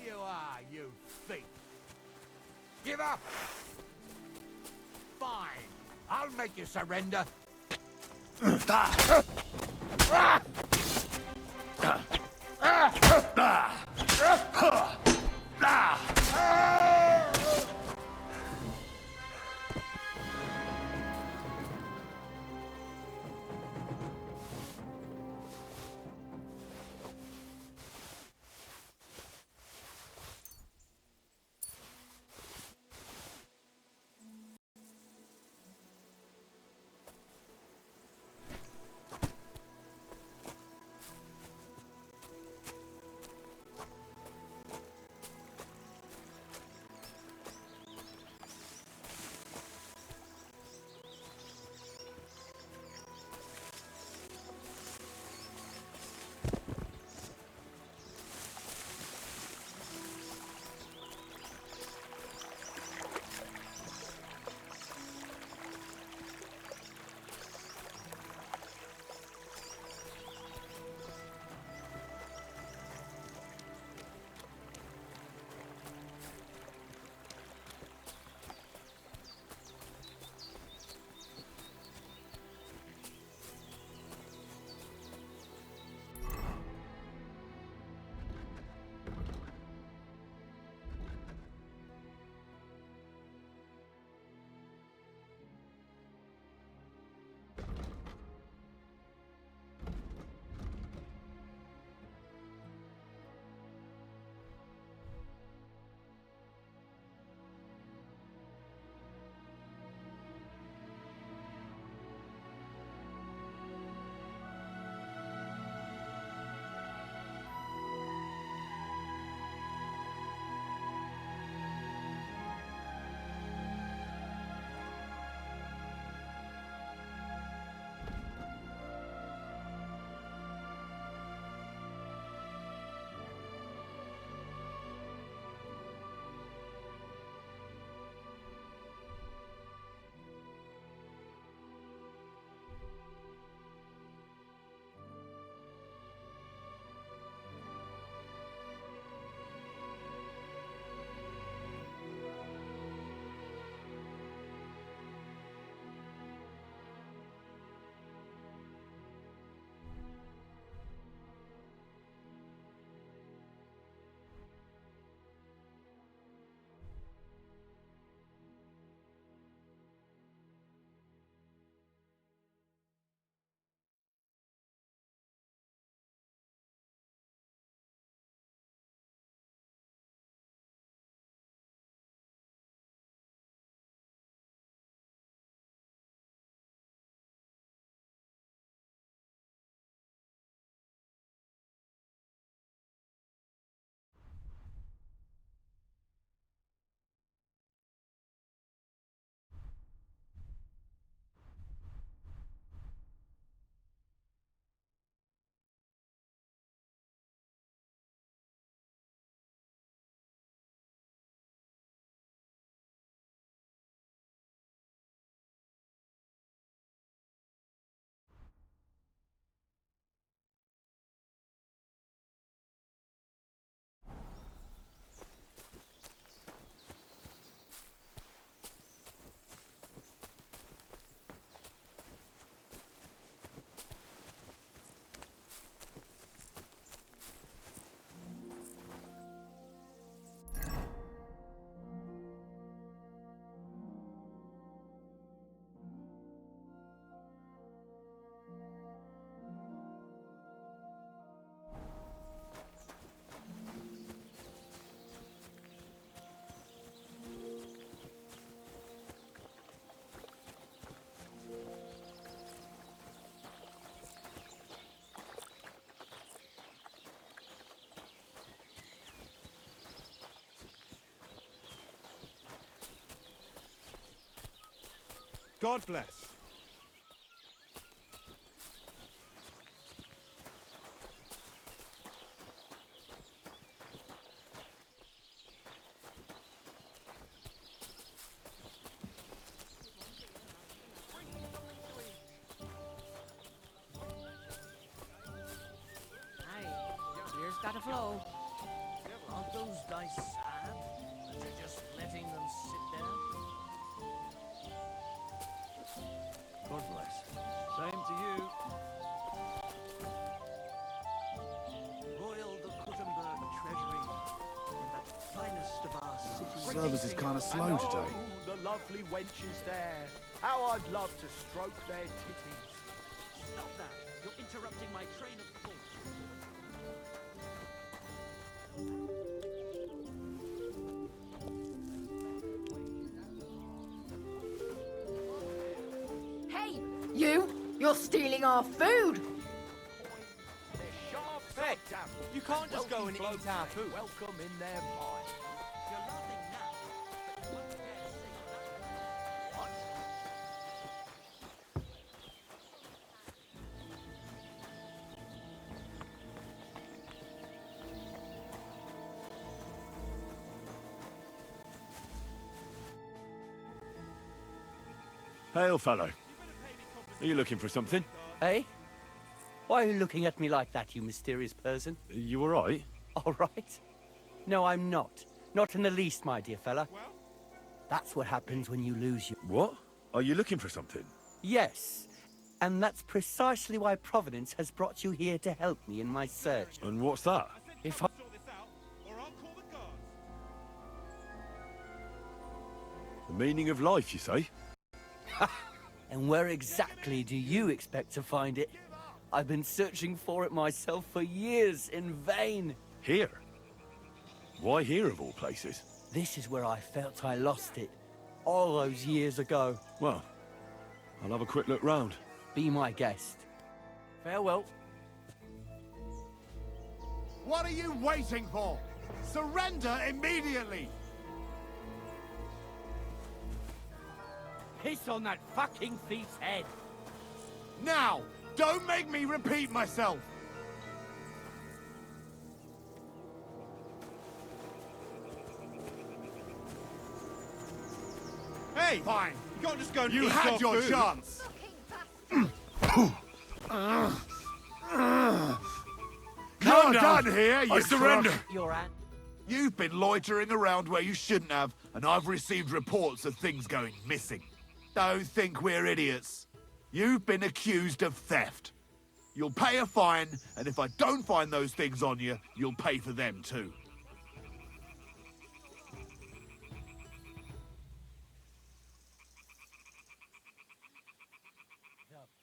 you are, you thief. Give up. Fine. I'll make you surrender. God bless. Aye, beer's gotta flow. Aren't those dice sad that you're just letting them sit there? God bless. Same to you. Royal the Kuttenberg Treasury, in the finest of our cities. Service is kind of slow today. The lovely wenches there. How I'd love to stroke their titties. Stop that! You're interrupting my train of thought. Hey, you! You're stealing our food! They're sharp. Hey, damn. you can't just go and eat our food. Welcome in their pie. You're laughing now, but you won't dare to say that. What? Hail, fellow. Are you looking for something? Eh? Why are you looking at me like that, you mysterious person? You alright? All right. No, I'm not. Not in the least, my dear fella. That's what happens when you lose your... What? Are you looking for something? Yes. And that's precisely why Providence has brought you here to help me in my search. And what's that? If I... The meaning of life, you say? And where exactly do you expect to find it? I've been searching for it myself for years in vain. Here? Why here, of all places? This is where I felt I lost it. All those years ago. Well, I'll have a quick look round. Be my guest. Farewell. What are you waiting for? Surrender immediately! Piss on that fucking thief's head. Now! Don't make me repeat myself! Hey! Fine. You can't just go and You eat had our your food. chance! Calm You're down. done here, you I surrender. crook. Your aunt. You've been loitering around where you shouldn't have, and I've received reports of things going missing. Don't think we're idiots. You've been accused of theft. You'll pay a fine, and if I don't find those things on you, you'll pay for them too.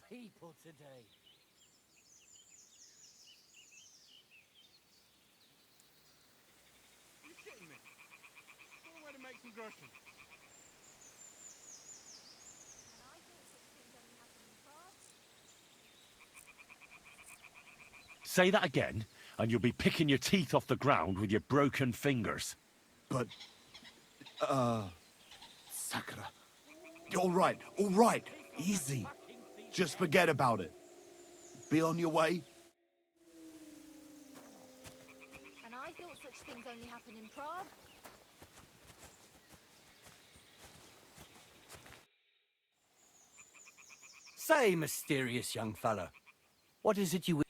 The people today. You kidding me? What a way to make some groceries. Say that again, and you'll be picking your teeth off the ground with your broken fingers. But, Sakura. All right, easy. Just forget about it. Be on your way. And I thought such things only happen in Prague. Say, mysterious young fellow, what is it you...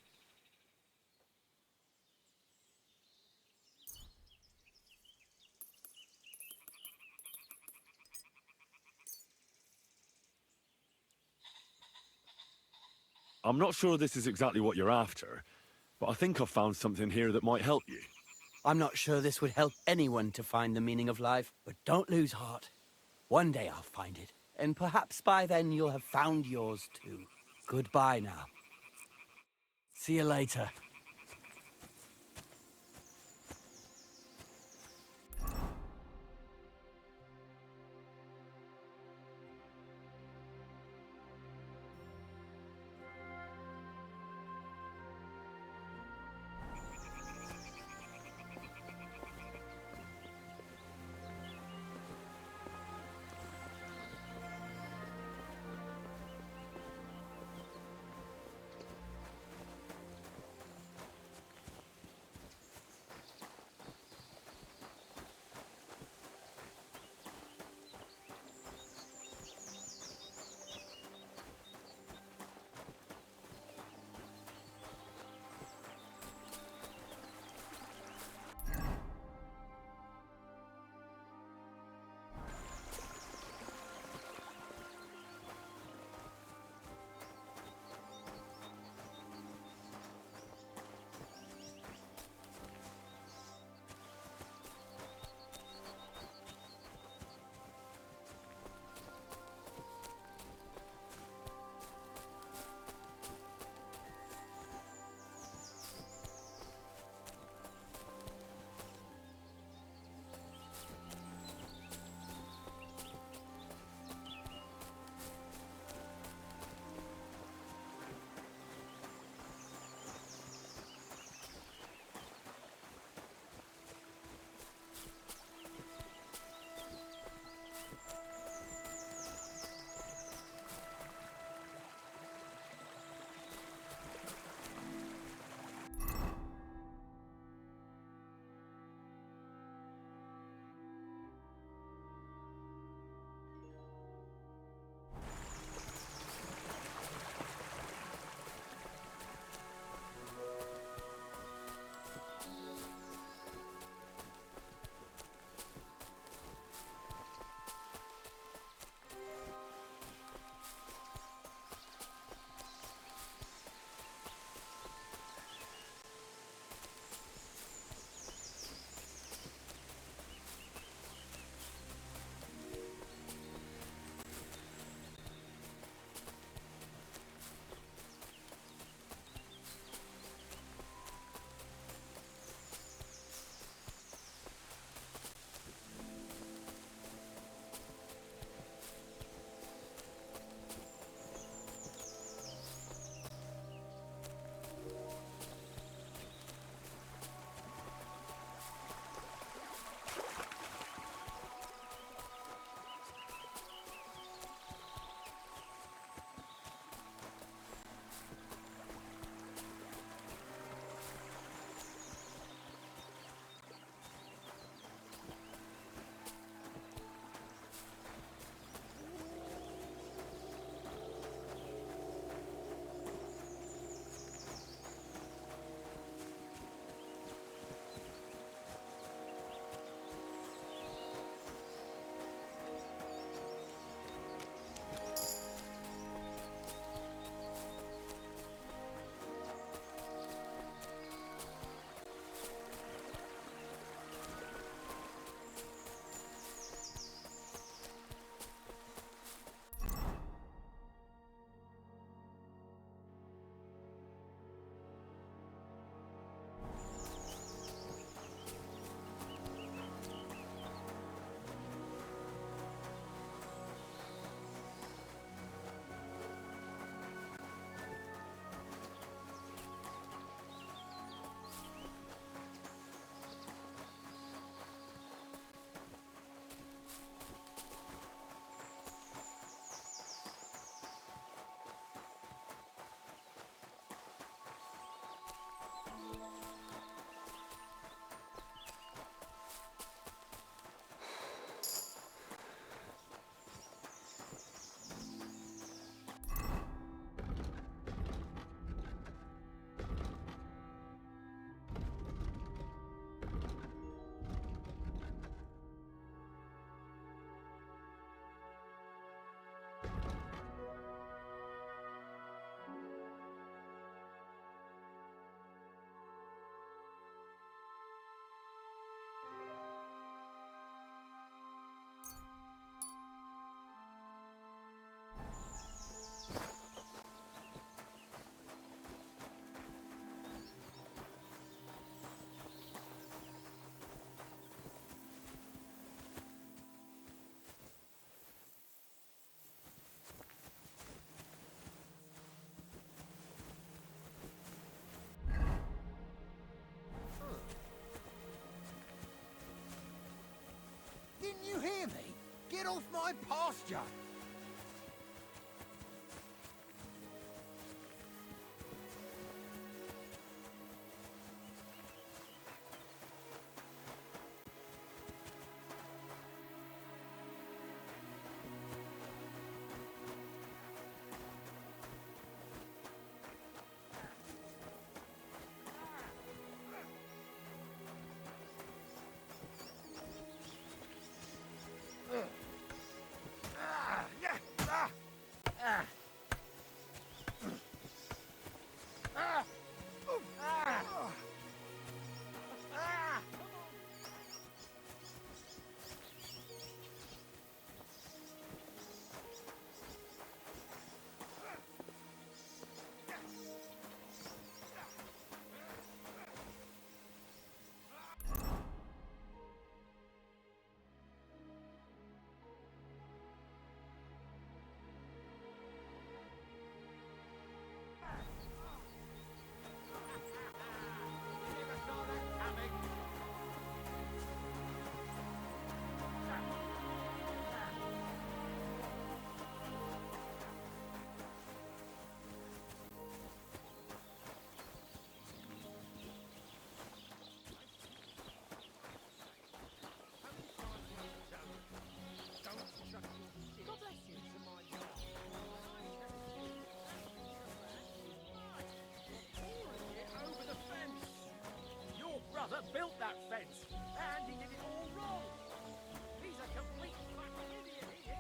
I'm not sure this is exactly what you're after, but I think I've found something here that might help you. I'm not sure this would help anyone to find the meaning of life, but don't lose heart. One day I'll find it, and perhaps by then you'll have found yours too. Goodbye now. See you later. my pasture. Built that fence, and he did it all wrong. He's a complete fucking idiot, he is.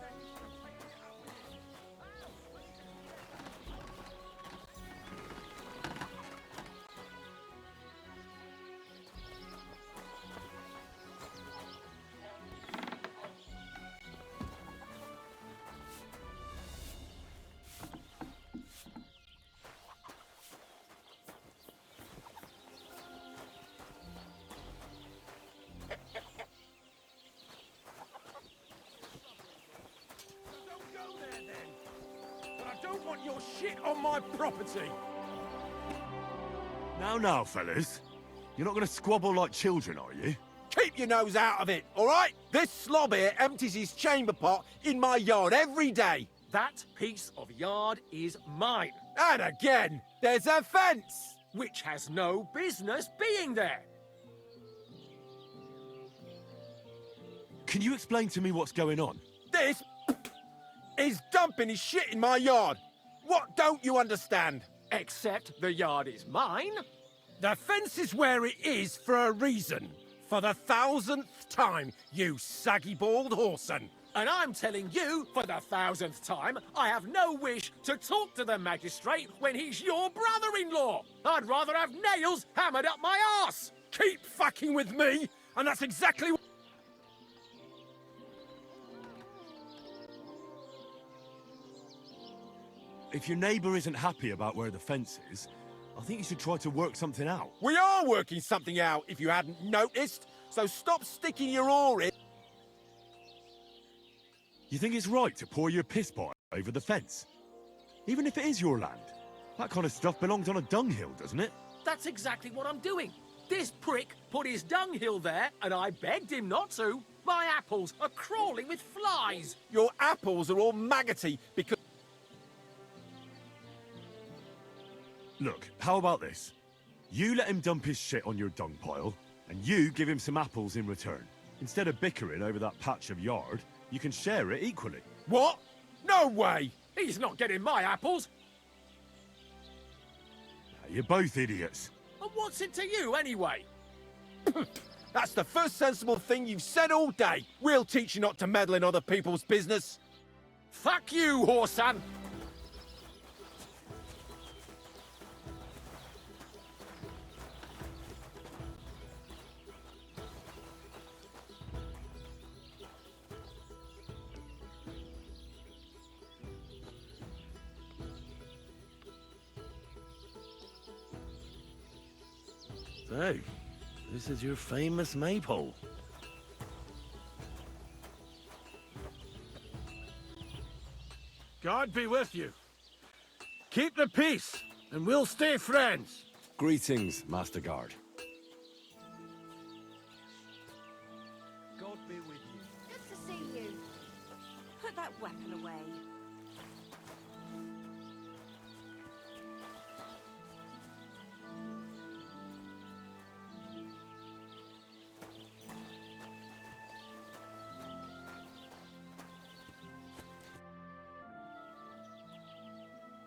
Then you should have taken it up with him. I don't want your shit on my property. Now, fellas. You're not going to squabble like children, are you? Keep your nose out of it, all right? This slob here empties his chamber pot in my yard every day. That piece of yard is mine, And again, there's a fence. which has no business being there. Can you explain to me what's going on? This is dumping his shit in my yard. What don't you understand? Except the yard is mine. The fence is where it is for a reason. For the 1000th time, you saggy bald whoreson. And I'm telling you, for the 1000th time, I have no wish to talk to the magistrate when he's your brother-in-law. I'd rather have nails hammered up my arse. Keep fucking with me, and that's exactly what... If your neighbour isn't happy about where the fence is, I think you should try to work something out. We are working something out, if you hadn't noticed. So stop sticking your oar in. You think it's right to pour your piss pot over the fence? Even if it is your land? That kind of stuff belongs on a dunghill, doesn't it? That's exactly what I'm doing. This prick put his dunghill there, and I begged him not to. My apples are crawling with flies. Your apples are all maggoty because... Look, how about this? You let him dump his shit on your dung pile, and you give him some apples in return. Instead of bickering over that patch of yard, you can share it equally. What? No way! He's not getting my apples. You're both idiots. And what's it to you, anyway? That's the first sensible thing you've said all day. We'll teach you not to meddle in other people's business. Fuck you, whoreson! So, this is your famous maypole. God be with you. Keep the peace, and we'll stay friends. Greetings, Master Guard. God be with you. Good to see you. Put that weapon away.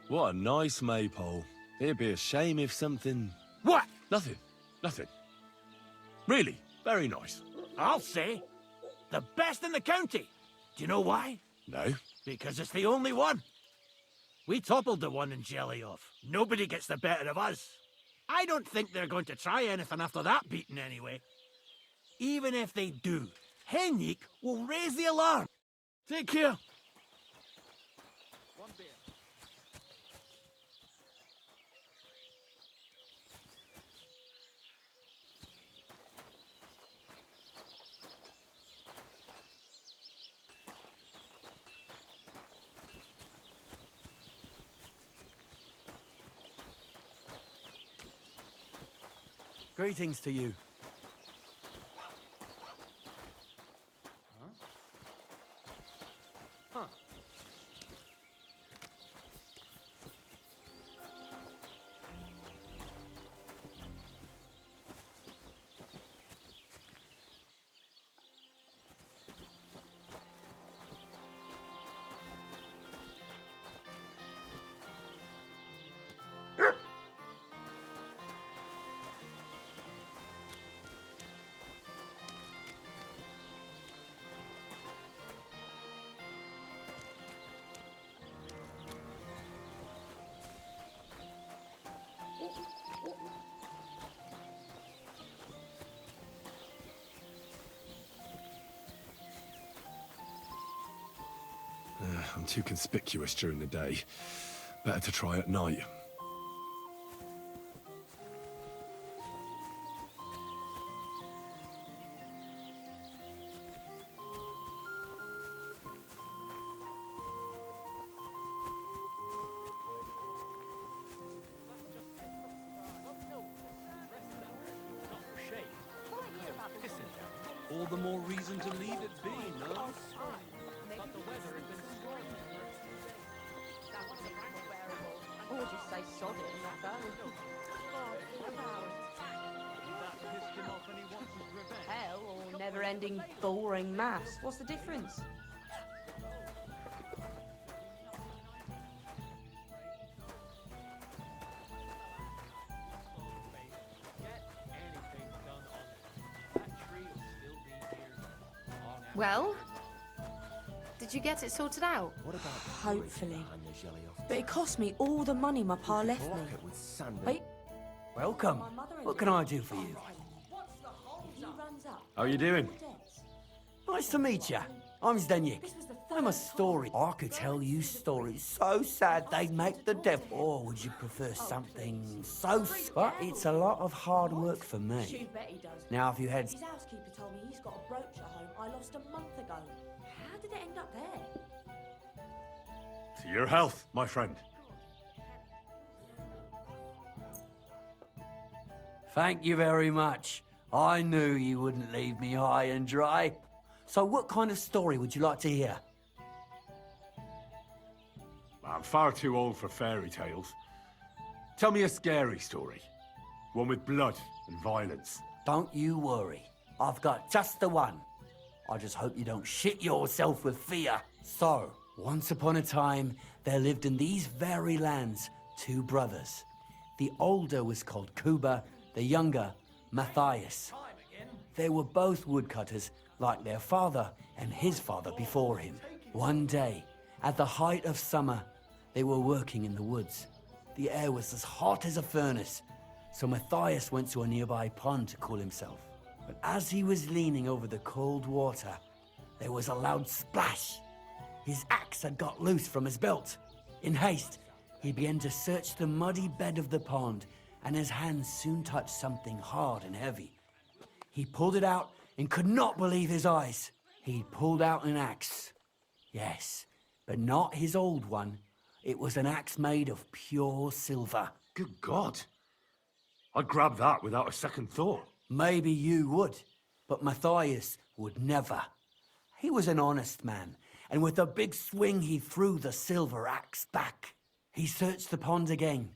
What a nice maypole. It'd be a shame if something... What? Nothing. Nothing. Really, very nice. I'll say. The best in the county. Do you know why? No? Because it's the only one. We toppled the one in Jelly off. Nobody gets the better of us. I don't think they're going to try anything after that beating anyway. Even if they do, Henrik will raise the alarm. Take care. Greetings to you. I'm too conspicuous during the day. Better to try at night. All the more reason to leave it be, no? Or just say sod it and let go. Hell or never-ending boring maths. What's the difference? Well, did you get it sorted out? Hopefully. But it cost me all the money my pa left me. Hey, welcome. What can I do for you? How are you doing? Nice to meet you. I'm Zdeněk. I'm a story. I could tell you stories so sad they'd make the devil. Or would you prefer something so... But it's a lot of hard work for me. Now, if you had... His housekeeper told me he's got a brooch at home I lost a month ago. How did it end up there? To your health, my friend. Thank you very much. I knew you wouldn't leave me high and dry. So what kind of story would you like to hear? I'm far too old for fairy tales. Tell me a scary story. One with blood and violence. Don't you worry. I've got just the one. I just hope you don't shit yourself with fear. So, once upon a time, there lived in these very lands 2 brothers. The older was called Kuba, the younger, Matthias. They were both woodcutters, like their father and his father before him. One day, at the height of summer, they were working in the woods. The air was as hot as a furnace, so Matthias went to a nearby pond to cool himself. But as he was leaning over the cold water, there was a loud splash. His axe had got loose from his belt. In haste, he began to search the muddy bed of the pond, and his hands soon touched something hard and heavy. He pulled it out and could not believe his eyes. He pulled out an axe. Yes, but not his old one. It was an axe made of pure silver. Good God. I'd grab that without a second thought. Maybe you would, but Matthias would never. He was an honest man, and with a big swing he threw the silver axe back. He searched the pond again,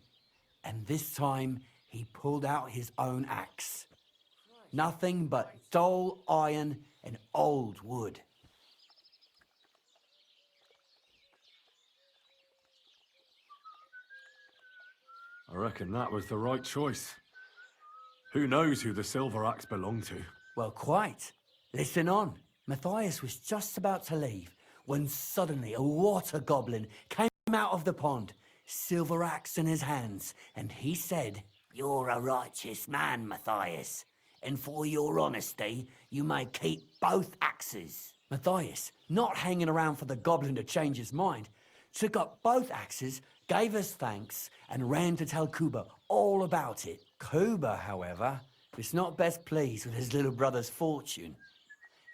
and this time he pulled out his own axe. Nothing but dull iron and old wood. I reckon that was the right choice. Who knows who the silver axe belonged to? Well, quite. Listen on. Matthias was just about to leave when suddenly a water goblin came out of the pond, silver axe in his hands, and he said, "You're a righteous man, Matthias, and for your honesty, you may keep both axes." Matthias, not hanging around for the goblin to change his mind, took up both axes, gave us thanks, and ran to tell Kuba all about it. Kuba, however, was not best pleased with his little brother's fortune.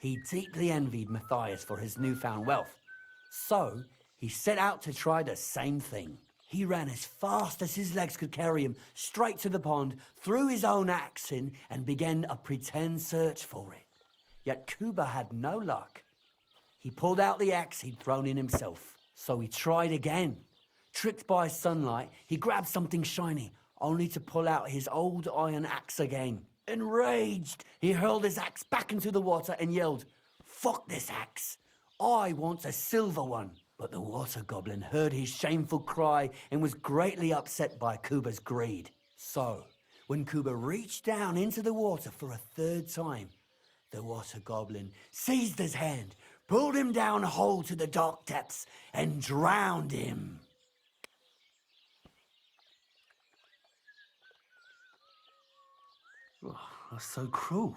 He deeply envied Matthias for his newfound wealth, so he set out to try the same thing. He ran as fast as his legs could carry him straight to the pond, threw his own axe in, and began a pretend search for it. Yet Kuba had no luck. He pulled out the axe he'd thrown in himself, so he tried again. Tricked by sunlight, he grabbed something shiny, only to pull out his old iron axe again. Enraged, he hurled his axe back into the water and yelled, "Fuck this axe! I want a silver one!" But the water goblin heard his shameful cry and was greatly upset by Kuba's greed. So, when Kuba reached down into the water for a third time, the water goblin seized his hand, pulled him down whole to the dark depths, and drowned him. Oh, that's so cruel.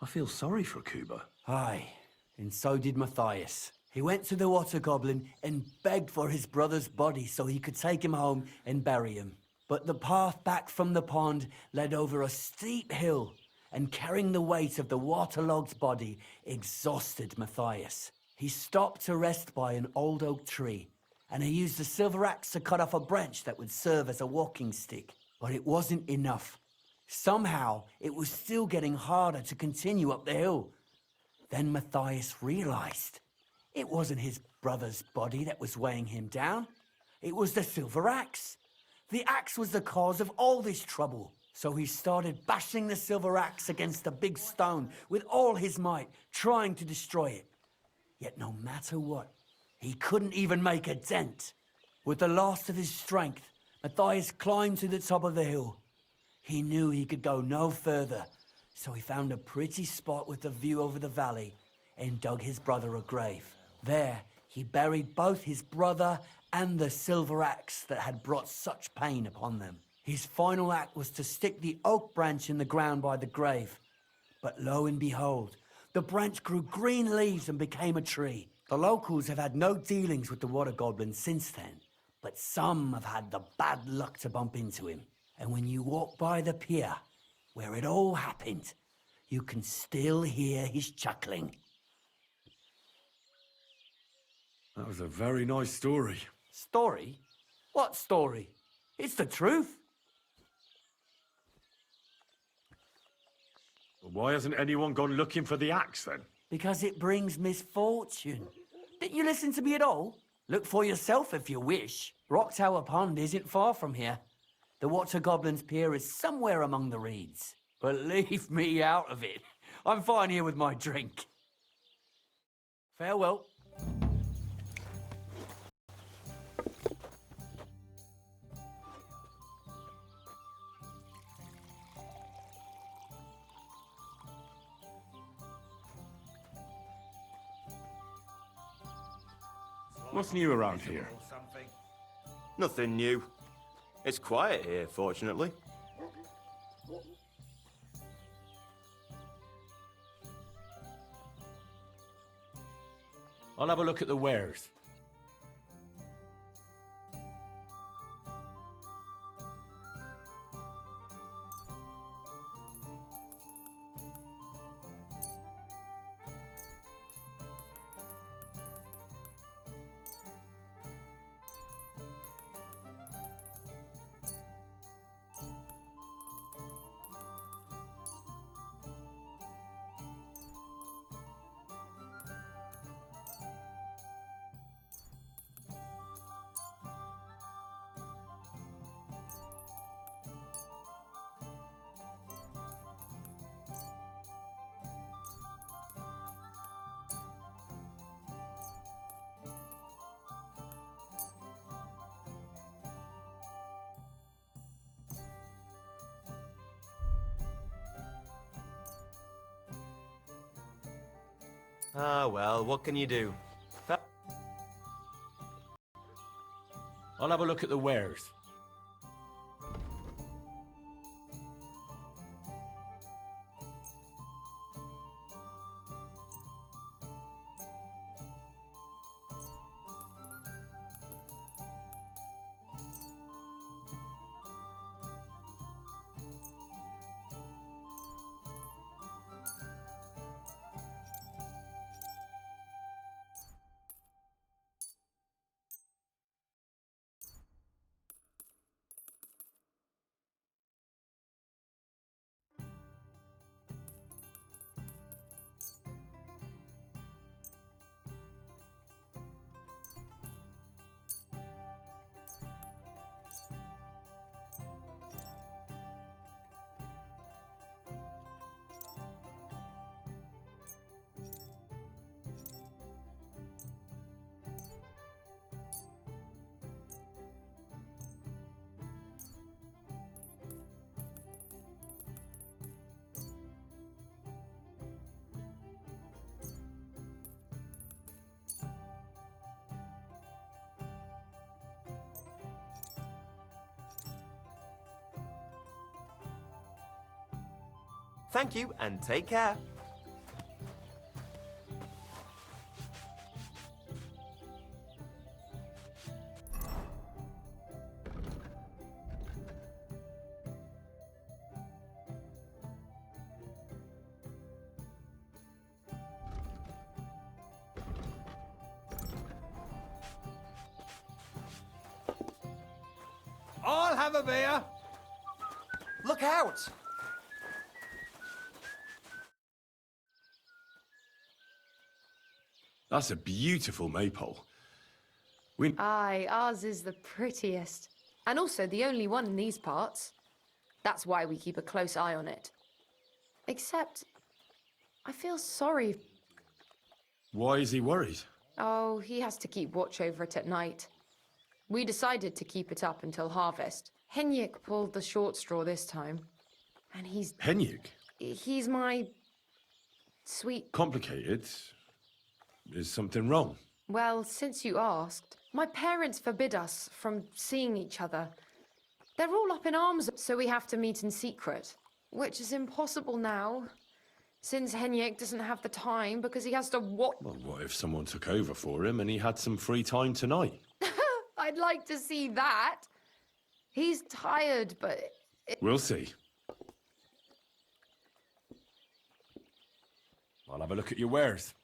I feel sorry for Kuba. Aye, and so did Matthias. He went to the water goblin and begged for his brother's body so he could take him home and bury him. But the path back from the pond led over a steep hill, and carrying the weight of the waterlogged body exhausted Matthias. He stopped to rest by an old oak tree, and he used the silver axe to cut off a branch that would serve as a walking stick. But it wasn't enough. Somehow, it was still getting harder to continue up the hill. Then Matthias realized it wasn't his brother's body that was weighing him down. It was the silver axe. The axe was the cause of all this trouble. So he started bashing the silver axe against a big stone with all his might, trying to destroy it. Yet no matter what, he couldn't even make a dent. With the last of his strength, Matthias climbed to the top of the hill. He knew he could go no further, so he found a pretty spot with a view over the valley and dug his brother a grave. There, he buried both his brother and the silver axe that had brought such pain upon them. His final act was to stick the oak branch in the ground by the grave. But lo and behold, the branch grew green leaves and became a tree. The locals have had no dealings with the water goblin since then, but some have had the bad luck to bump into him. And when you walk by the pier, where it all happened, you can still hear his chuckling. That was a very nice story. Story? What story? It's the truth. Well, why hasn't anyone gone looking for the axe then? Because it brings misfortune. Didn't you listen to me at all? Look for yourself if you wish. Rock Tower Pond isn't far from here. The Water Goblin's Pier is somewhere among the reeds. But leave me out of it. I'm fine here with my drink. Farewell. What's new around here? Nothing new. It's quiet here, fortunately. I'll have a look at the wares. Ah, well, what can you do? I'll have a look at the wares. Thank you, and take care. I'll have a beer. Look out! That's a beautiful maypole. Aye, ours is the prettiest. And also the only one in these parts. That's why we keep a close eye on it. Except, I feel sorry. Why is he worried? Oh, he has to keep watch over it at night. We decided to keep it up until harvest. Henrik pulled the short straw this time. And Henrik? He's my... sweet... Complicated? Is something wrong? Well, since you asked, my parents forbid us from seeing each other. They're all up in arms, so we have to meet in secret. Which is impossible now, since Henrik doesn't have the time because he has to watch... Well, what if someone took over for him and he had some free time tonight? I'd like to see that. He's tired, but... We'll see. I'll have a look at your wares.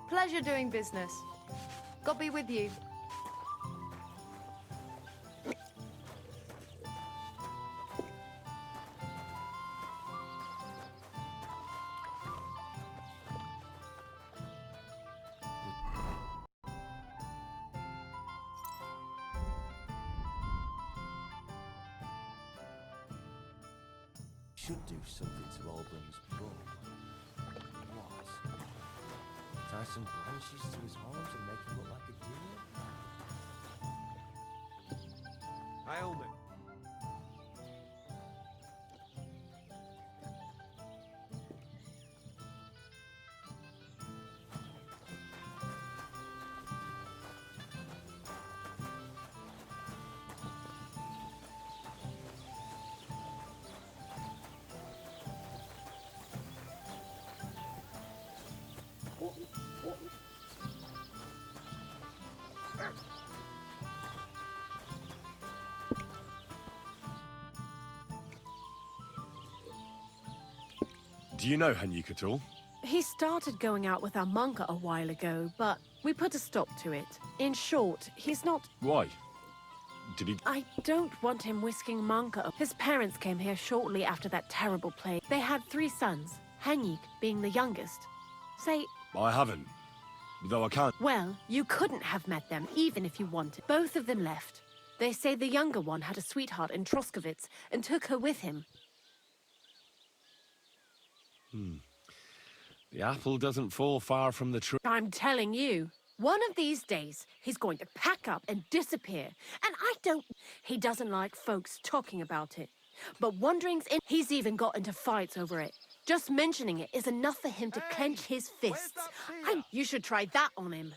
Pleasure doing business. God be with you. Should do something to Alburn's bull. What? Tie some branches to his horns and make him look like a hero? Ailment. Do you know Henrik at all? He started going out with our monk a while ago, but we put a stop to it. In short, he's not... Why? Did he... I don't want him whisking Manka. His parents came here shortly after that terrible plague. They had 3 sons, Henrik being the youngest. Say... I haven't. Though I can't... Well, you couldn't have met them, even if you wanted. Both of them left. They say the younger one had a sweetheart in Troskowitz and took her with him. The apple doesn't fall far from the tree. I'm telling you. One of these days, he's going to pack up and disappear. And I don't... He doesn't like folks talking about it. But wandering's in... He's even got into fights over it. Just mentioning it is enough for him to clench his fists. You should try that on him.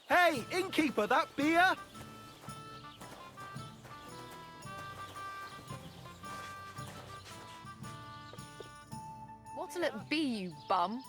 Hey, innkeeper, that beer? What'll it be, you bum?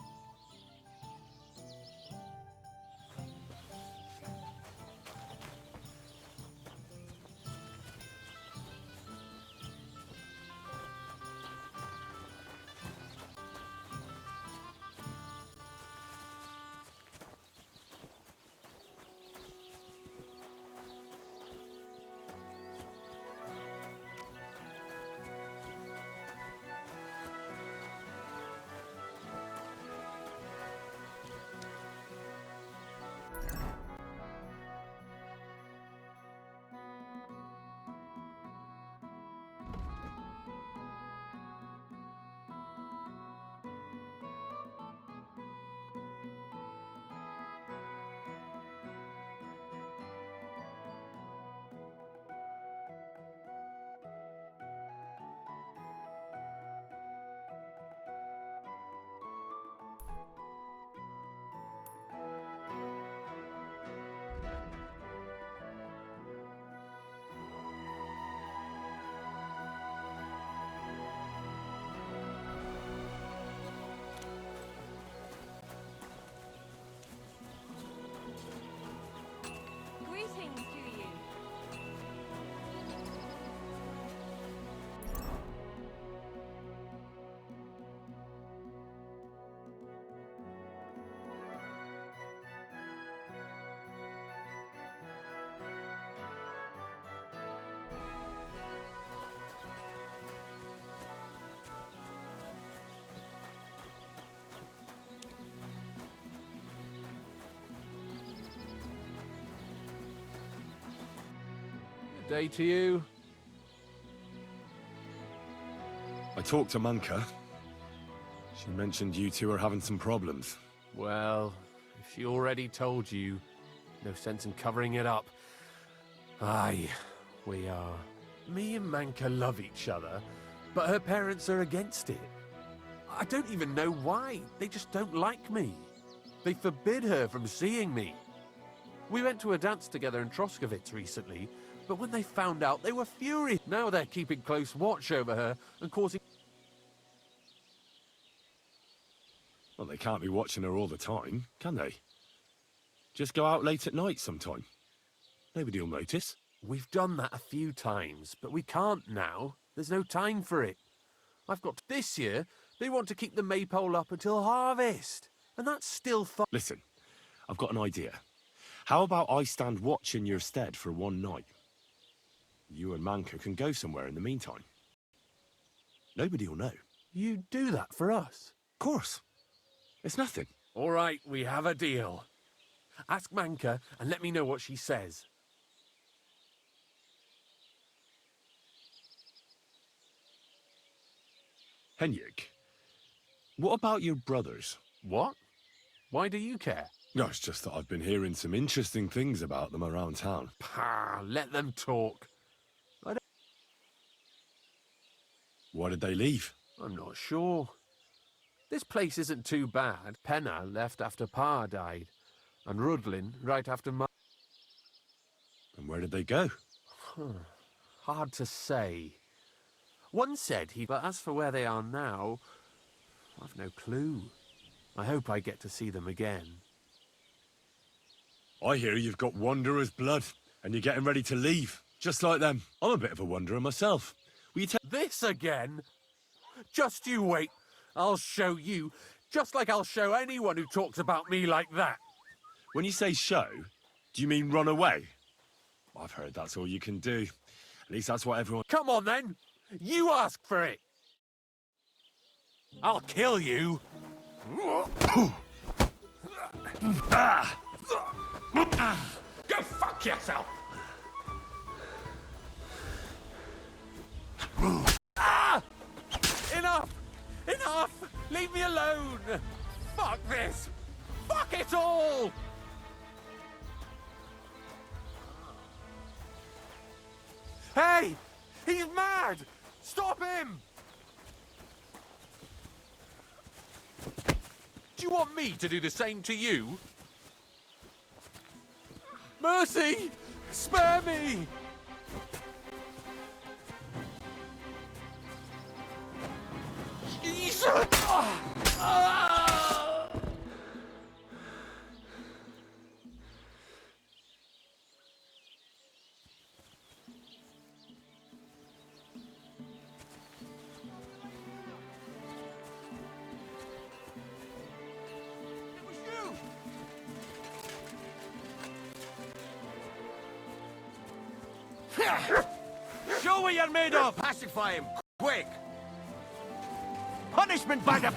Greetings to you. Day to you. I talked to Manka. She mentioned you two are having some problems. Well, if she already told you, no sense in covering it up. Aye, we are. Me and Manka love each other, but her parents are against it. I don't even know why. They just don't like me. They forbid her from seeing me. We went to a dance together in Troskowitz recently, but when they found out, they were furious. Now they're keeping close watch over her and causing... Well, they can't be watching her all the time, can they? Just go out late at night sometime. Nobody'll notice. We've done that a few times, but we can't now. There's no time for it. I've got... This year, they want to keep the maypole up until harvest. And that's still fun. Listen, I've got an idea. How about I stand watch in your stead for one night? You and Manka can go somewhere in the meantime. Nobody'll know. You do that for us? Of course. It's nothing. All right, we have a deal. Ask Manka and let me know what she says. Henrik, what about your brothers? What? Why do you care? No, it's just that I've been hearing some interesting things about them around town. Pah, let them talk. Why did they leave? I'm not sure. This place isn't too bad. Penna left after Pa died, and Rudlin right after Ma... And where did they go? Hard to say. One said he... But as for where they are now, I've no clue. I hope I get to see them again. I hear you've got wanderer's blood, and you're getting ready to leave, just like them. I'm a bit of a wanderer myself. Will you tell This again? Just you wait. I'll show you, just like I'll show anyone who talks about me like that. When you say show, do you mean run away? I've heard that's all you can do. At least that's what everyone... Come on then. You ask for it. I'll kill you. Go fuck yourself. Enough! Enough! Leave me alone! Fuck this! Fuck it all! Hey! He's mad! Stop him! Do you want me to do the same to you? Mercy! Spare me! Jesus! Show what you're made of! Pacify him, quick! Punishment by the...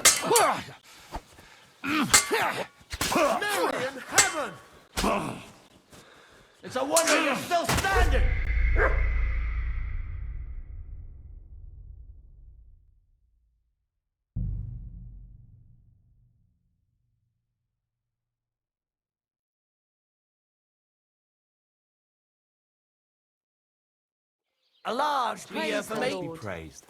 Mary in heaven! It's a wonder you're still standing! A large Praise beer for the me. Lord. Be praised.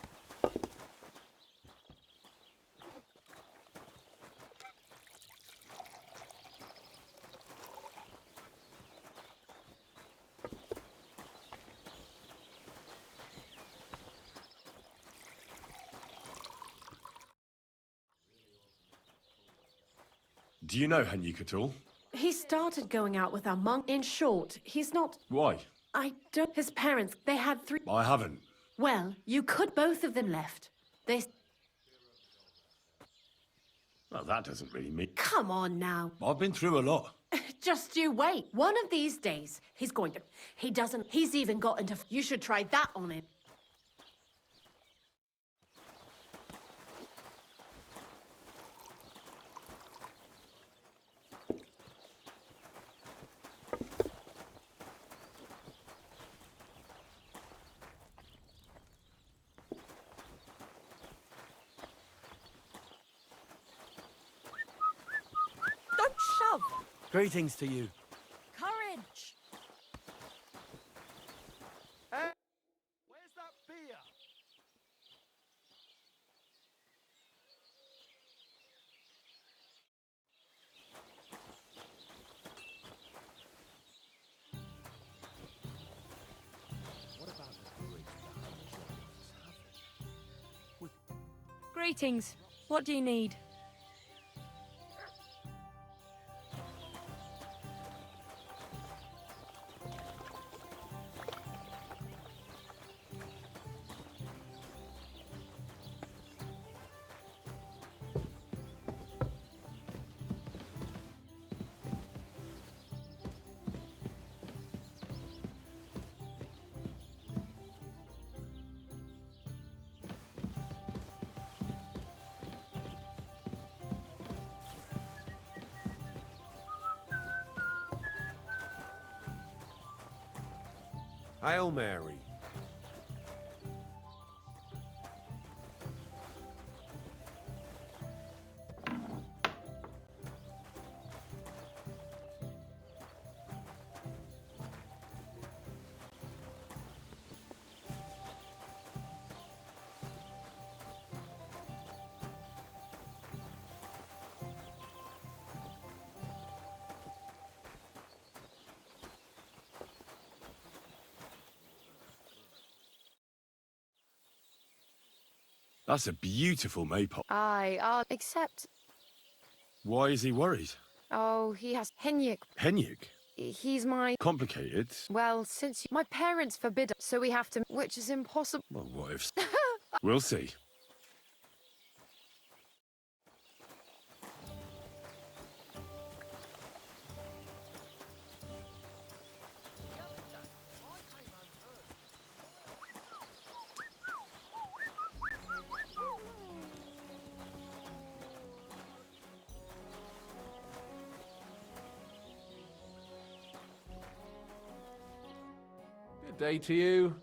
Do you know Hanyuk at all? He started going out with our monk. In short, he's not... Why? I don't... His parents, they had 3... I haven't. Well, you could... Both of them left. They... Well, that doesn't really mean... Come on now. I've been through a lot. Just you wait. One of these days, he's going to... He doesn't... He's even got into... You should try that on him. Don't shove. Greetings to you. Courage. Where's that beer? What about the bridge behind the shop? Greetings. What do you need? Hail Mary. That's a beautiful maypole. Aye, except... Why is he worried? Oh, he has Henyuk. Hanyuk? He's my... Complicated? Well, since my parents forbid us, so we have to... Which is impossible. Well, what if... We'll see. Good day to you.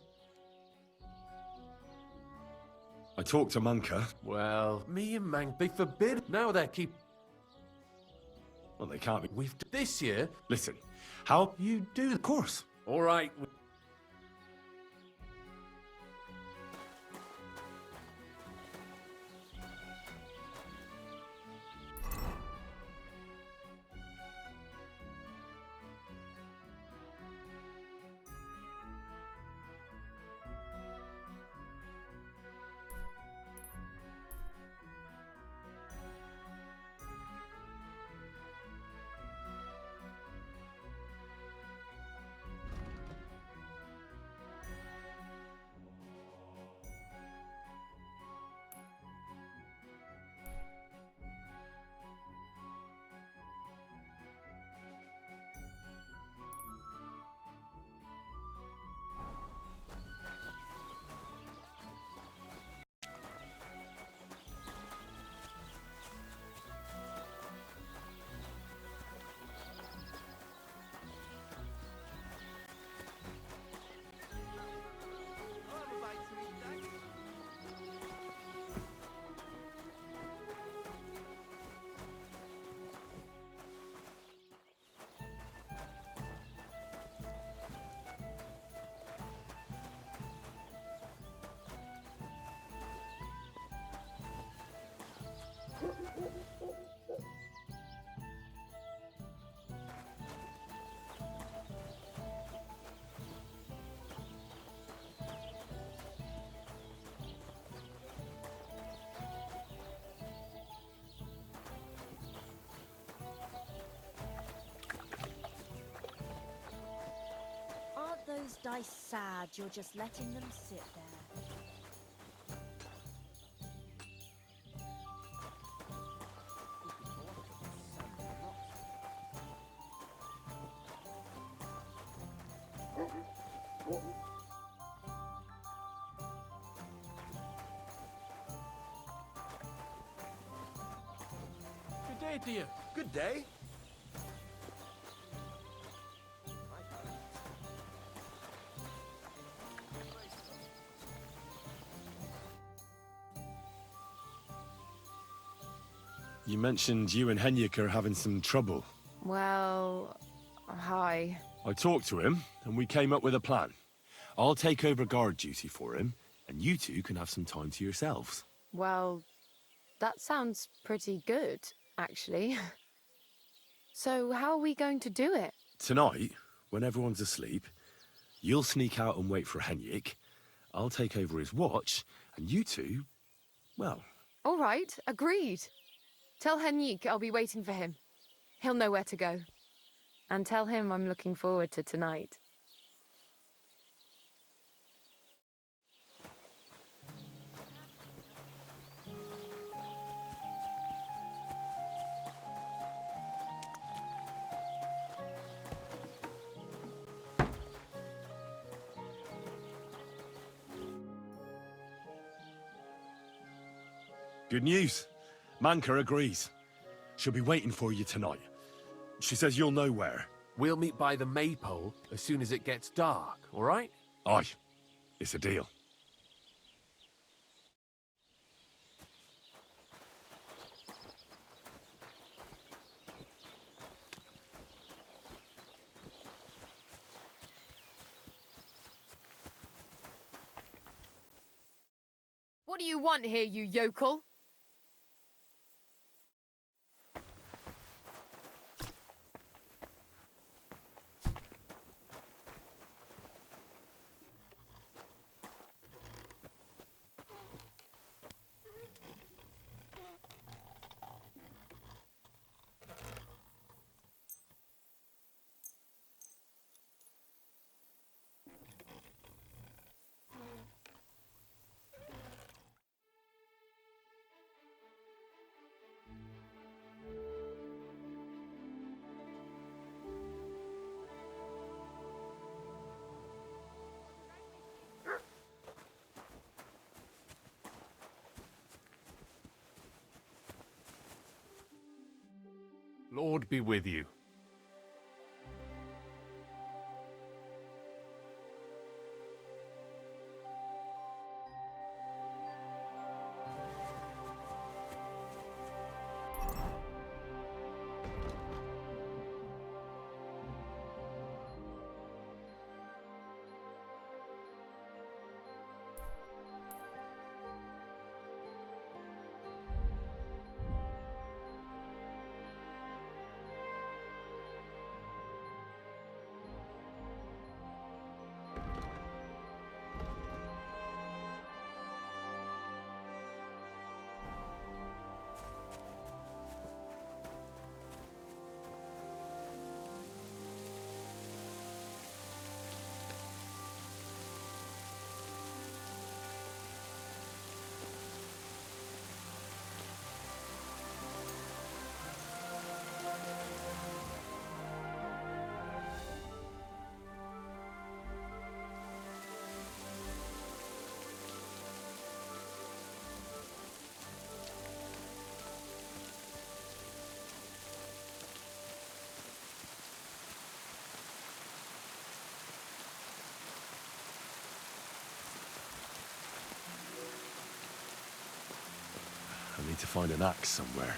I talked to Manka. Well, me and Mank, they forbid. Now they're keep... Well, they can't be. We've... This year... Listen, how... You do... Of course. All right. Aren't those dice sad you're just letting them sit there? Good day to you. Good day. You mentioned you and Henrik are having some trouble. Well, hi. I talked to him, and we came up with a plan. I'll take over guard duty for him, and you two can have some time to yourselves. Well, that sounds pretty good, actually. So how are we going to do it? Tonight, when everyone's asleep, you'll sneak out and wait for Henrik. I'll take over his watch, and you two, well... All right, agreed. Tell Henrik I'll be waiting for him. He'll know where to go. And tell him I'm looking forward to tonight. Good news. Manka agrees. She'll be waiting for you tonight. She says you'll know where. We'll meet by the maypole as soon as it gets dark, all right? Aye. It's a deal. What do you want here, you yokel? Lord be with you. I need to find an axe somewhere.